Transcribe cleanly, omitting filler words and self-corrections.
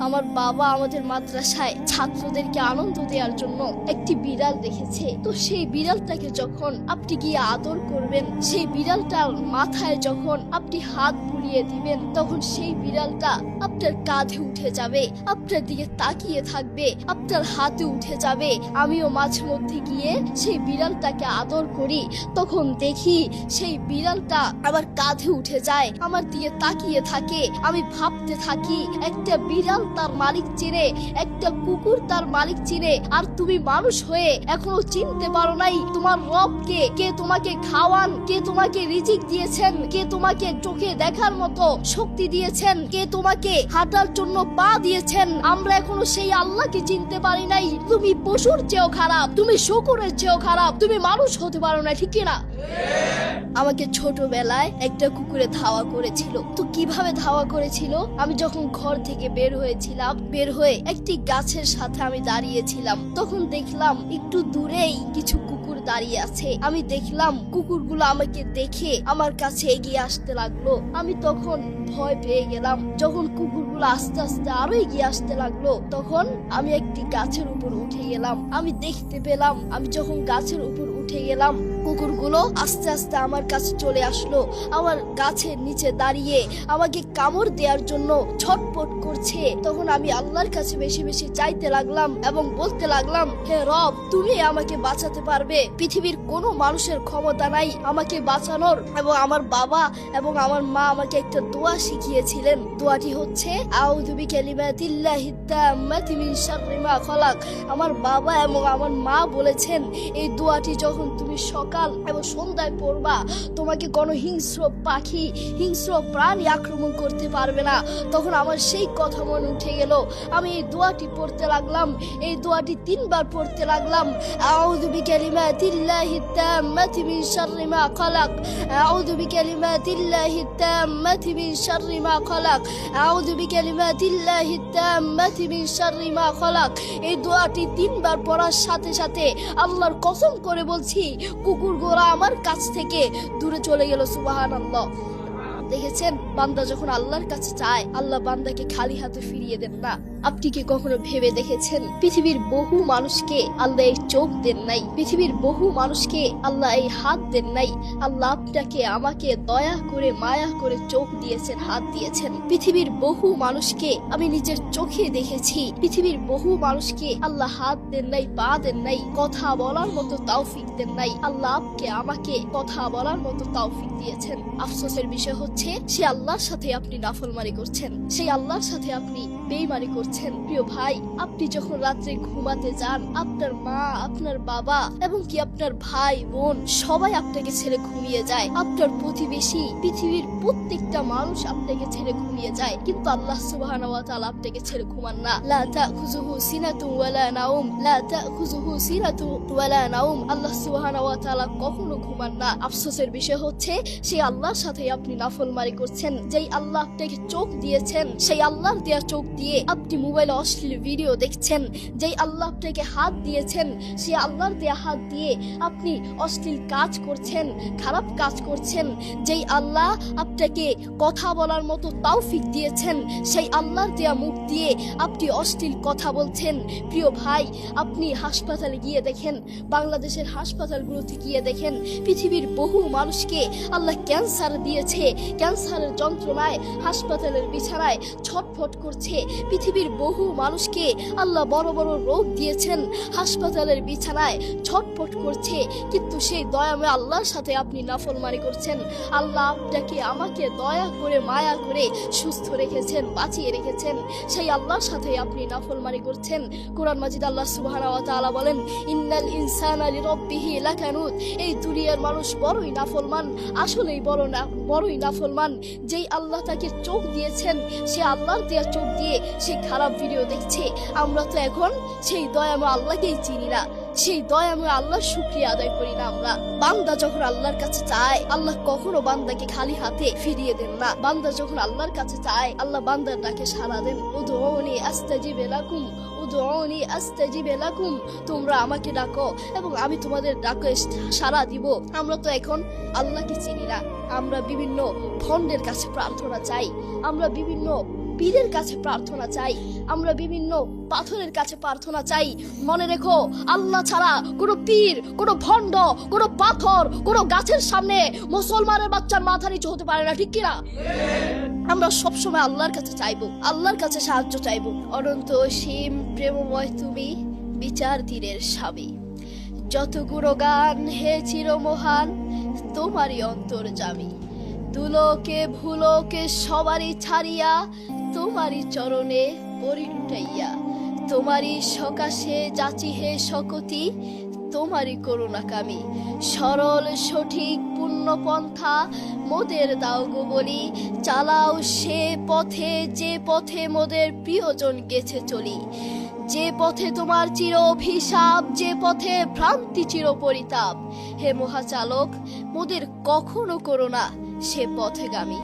আমার বাবা আমাদের মাদ্রাসায় ছাত্রদেরকে আনন্দ দেওয়ার জন্য একটি বিড়াল দেখেছে। তো সেই বিড়ালটাকে যখন আপনি গিয়ে আদর করবেন, সেই বিড়ালটার মাথায় যখন আপনি হাত বুলিয়ে দিবেন, তখন সেই বিড়ালটা আপনার কাঁধে উঠে যাবে, আপনার দিকে তাকিয়ে থাকবে, আপনার হাতে উঠে যাবে। আমিও মাঝে মধ্যে গিয়ে সেই বিড়ালটাকে আদর করি, তখন দেখি সেই বিড়ালটা আমার কাঁধে উঠে যায়, আমার দিকে তাকিয়ে থাকে। আমি ভাবতে থাকি, একটা বিড়াল তার মালিক চিনে, একটা কুকুর তার মালিক চিনে, আর তুমি মানুষ হয়ে এখনো চিনতে পারো নাই তোমার রবকে। কে তোমাকে খাওয়ান, কে তোমাকে রিজিক দিয়েছেন, কে তোমাকে চোখে দেখার মতো শক্তি দিয়েছেন, কে তোমাকে হাঁটার জন্য পা দিয়েছেন। আমরা এখনো সেই আল্লাহকে চিনতে পারি নাই। তুমি পশুর চেয়েও খারাপ, তুমি শুকুরের চেয়েও খারাপ, তুমি মানুষ হতে পারো না, ঠিক না? আমাকে ছোটবেলায় একটা কুকুরে ধাওয়া করেছিল। তো কিভাবে ধাওয়া করেছিল? আমি যখন ঘর থেকে বের হয়েছিলাম, বের হয়ে একটি গাছের সাথে আমি দাঁড়িয়েছিলাম, তখন দেখলাম একটু দূরেই কিছু কুকুর দাঁড়িয়ে আছে। আমি দেখলাম কুকুরগুলো আমাকে দেখে আমার কাছে এগিয়ে আসতে লাগলো। আমি তখন ভয় পেয়ে গেলাম। যখন কুকুরগুলো আস্তে আস্তে আরো এগিয়ে আসতে লাগলো, তখন আমি একটি গাছের উপর উঠে গেলাম। আমি দেখতে পেলাম, আমি যখন গাছের উপর উঠে গেলাম, কুকুরগুলো আস্তে আস্তে আমার কাছে চলে আসলো। আমার গাছের নিচে দাঁড়িয়ে আমাকে কামড় দেওয়ার জন্য ছটপট করছে। তখন আমি আল্লাহর কাছে বেশি বেশি চাইতে লাগলাম এবং বলতে লাগলাম, হে রব, তুমি আমাকে বাঁচাতে পারবে। পৃথিবীর কোনো মানুষের ক্ষমতা নাই আমাকে বাঁচানোর। এবং আমার বাবা এবং আমার মা আমাকে একটা দোয়া শিখিয়েছিলেন। দোয়াটি হচ্ছে আউযু বিকালিমাতিল্লাহিত তাম্মাতি মিন শাররি মা খালাক। আমার বাবা এবং আমার মা বলেছেন, এই দোয়াটি যখন তুমি সকাল এবং সন্ধ্যায় পড়বা, তোমাকে কোনো হিংস্র পাখি, হিংস্র প্রাণী আক্রমণ করতে পারবে না। তখন আমার সেই কথা মনে উঠে গেল। আমি এই দোয়াটি পড়তে লাগলাম, এই দোয়াটি 3 বার পড়তে লাগলাম। আউযু বিকালিমাতিল্লাহিত তাম্মাতি মিন শাররি মা খালাক, আউযু বিকালিমাতিল্লাহিত তাম্মাতি মিন শাররি মা খালাক, আউযু বিকালিমাতিল্লাহিত তাম্মাতি মিন শাররি মা খালাক। এই দোয়াটি 3 বার পড়ার সাথে সাথে আল্লাহর কসম করে বলছি, কুকুরগুলো আমার কাছ থেকে দূরে চলে গেল। সুবহানাল্লাহ। দেখেছেন, বান্দা যখন আল্লাহর কাছে চায়, আল্লাহ বান্দাকে খালি হাতে ফিরিয়ে দেন না। আপনি কি কখনো ভেবে দেখেছেন, পৃথিবীর বহু মানুষকে আল্লাহ এই চোখ দেন নাই, পৃথিবীর বহু মানুষকে আল্লাহ এই হাত দেন নাই। আল্লাহ আপনাকে আমাকে দয়া করে মায়া করে চোখ দিয়েছেন, হাত দিয়েছেন। পৃথিবীর বহু মানুষকে আমি নিজের চোখে দেখেছি। পৃথিবীর বহু মানুষকে আল্লাহ হাত দেন নাই, পা দেন নাই, কথা বলার মতো তৌফিক দেন নাই। আল্লাহ আপকে আমাকে কথা বলার মতো তৌফিক দিয়েছেন। আফসোসের বিষয় হচ্ছে, সে আল্লাহর সাথে আপনি নাফরমানি করছেন, সেই আল্লাহর সাথে আপনি বেঈমানি করছেন। প্রিয় ভাই, আপনি যখন রাত্রে ঘুমাতে যান, আপনার মা, আপনার বাবা এবং কি আপনার ভাই বোন সবাই আপনাকে ছেড়ে ঘুমিয়ে যায়। আপনার প্রতিবেশী, পৃথিবীর প্রত্যেকটা মানুষ আপনাকে ছেড়ে ঘুমিয়ে যায়, কিন্তু আল্লাহ সুবহানাহু ওয়া তাআলা আপনাকে ছেড়ে ঘুমান না। লা তাখুযুহু সিনাতুন ওয়ালা নাওম, লা তাখুযুহু সিনাতুন ওয়ালা নাওম। আল্লাহ সুবহানাহু ওয়া তাআলা কখনো ঘুমান না। আফসোসের বিষয় হচ্ছে, সেই আল্লাহর সাথে আপনি নাফরমানি করছেন। যেই আল্লাহ আপনাকে চোখ দিয়েছেন, সেই আল্লাহর দেয়া চোখ দিয়ে আপনি মোবাইলে অশ্লীল ভিডিও দেখছেন। যেই আল্লাহ আপনাকে হাত দিয়েছেন, সেই আল্লাহর দেয়া হাত দিয়ে আপনি অশ্লীল কাজ করছেন, খারাপ কাজ করছেন। যেই আল্লাহ আপনাকে কথা বলার মতো তৌফিক দিয়েছেন, সেই আল্লাহর দেয়া মুখ দিয়ে আপনি অশ্লীল কথা বলছেন। প্রিয় ভাই, আপনি হাসপাতালে গিয়ে দেখেন, বাংলাদেশের হাসপাতালগুলোতে গিয়ে দেখেন, পৃথিবীর বহু মানুষকে আল্লাহ ক্যান্সার দিয়েছে। ক্যান্সারের যন্ত্রণায় হাসপাতালের বিছানায় ছটফট করছে। পৃথিবীর বহু মানুষকে আল্লাহ বড় বড় রোগ দিয়েছেন, হাসপাতালের বিছানায় ছটফট করছে, কিন্তু সেই দয়াময় আল্লাহর সাথে আপনি নাফরমানি করছেন। আল্লাহ আপনাকে আমাকে দয়া করে মায়া করে সুস্থ রেখেছেন, বাঁচিয়ে রেখেছেন, সেই আল্লাহর সাথে আপনি নাফরমানি করছেন। কোরআন মাজিদ আল্লাহ সুবহানাহু ওয়া তাআলা বলেন, ইন্নাল ইনসানা লিরাব্বিহি লাকানুত। এই দুনিয়ার মানুষ বড়ই নাফরমান, আসলেই বড়ই নাফরমান। যেই আল্লাহ তাকে চোখ দিয়েছেন, সে আল্লাহর দেয়া চোখ দিয়ে সে খারাপ ভিডিও দেখছে। আমরা তো এখন সেই দয়াময় আল্লাহকেই চিনি না, সেই দয়াময় আল্লাহর শুকরিয়া আদায় করি না। আমরা বান্দা যখন আল্লাহর কাছে চায়, আল্লাহ কখনো বান্দাকে খালি হাতে ফিরিয়ে দেন না। বান্দা যখন আল্লাহর কাছে চায়, আল্লাহ বান্দার ডাকে সাড়া দেন। উদউনি আস্তাজিব লাকুম, উদউনি আস্তাজিব লাকুম। তোমরা আমাকে ডাকো এবং আমি তোমাদের ডাকে সাড়া দিব। আমরা তো এখন আল্লাহকে চিনি না, আমরা বিভিন্ন ভণ্ডের কাছে প্রার্থনা চাই, আমরা বিভিন্ন পীরের কাছে প্রার্থনা চাই, আমরা বিভিন্ন পাথরের কাছে প্রার্থনা চাই। মনে রেখো, আল্লাহ ছাড়া কোনো পীর, কোনো ভণ্ড, কোনো পাথর, কোনো গাছের সামনে মুসলমানের বাচ্চার মাথা নিচু হতে পারে না, ঠিক কিনা? আমরা সবসময় আল্লাহর কাছে চাইবো, আল্লাহর কাছে সাহায্য চাইবো। অনন্ত অসীম প্রেমময় তুমি, বিচার তীরের স্বামী। যত গুণগান হে চিরমহান, তোমারই অন্তর্যামী। দুলোকে ভুলোকে সবারই ছাড়িয়া, তোমারই চরণে পরি লুটাইয়া। তোমারই সকাশে যাচি হে শকতি, তোমারই করুণাকামী। সরল সঠিক পূর্ণ পন্থা মোদের দাও গো বলি, চালাও সে পথে যে পথে মোদের প্রিয়জন গেছে চলি। যে পথে তোমার চির অভিশাপ, যে পথে ভ্রান্তি চির পরিতাপ। হে মহাচালক, মোদের কখনো করো না সে পথেগামী।